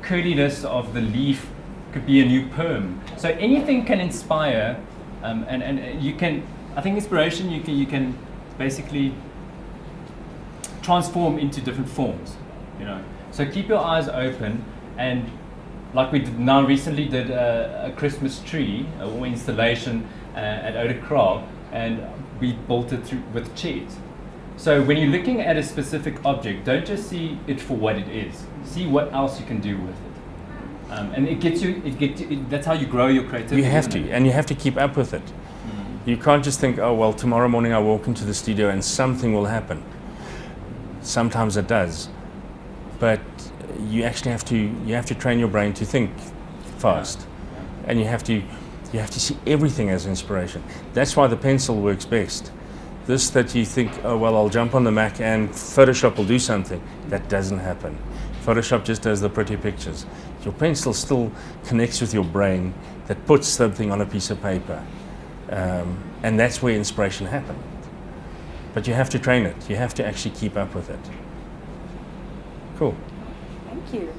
curliness of the leaf could be a new perm. So anything can inspire, and you can. I think inspiration you can basically transform into different forms, So keep your eyes open, and like we recently did a Christmas tree or installation at Oudekra, and we built it with chairs. So when you're looking at a specific object, don't just see it for what it is. See what else you can do with it, and it gets you. That's how you grow your creativity. You have to, and you have to keep up with it. You can't just think, oh, well, tomorrow morning I walk into the studio and something will happen. Sometimes it does. but you actually have to train your brain to think fast, and you have to see everything as inspiration. That's why the pencil works best. This that you think, oh well, I'll jump on the Mac and Photoshop will do something. That doesn't happen. Photoshop just does the pretty pictures. Your pencil still connects with your brain that puts something on a piece of paper, and that's where inspiration happens. But you have to train it. You have to actually keep up with it. Cool. Thank you.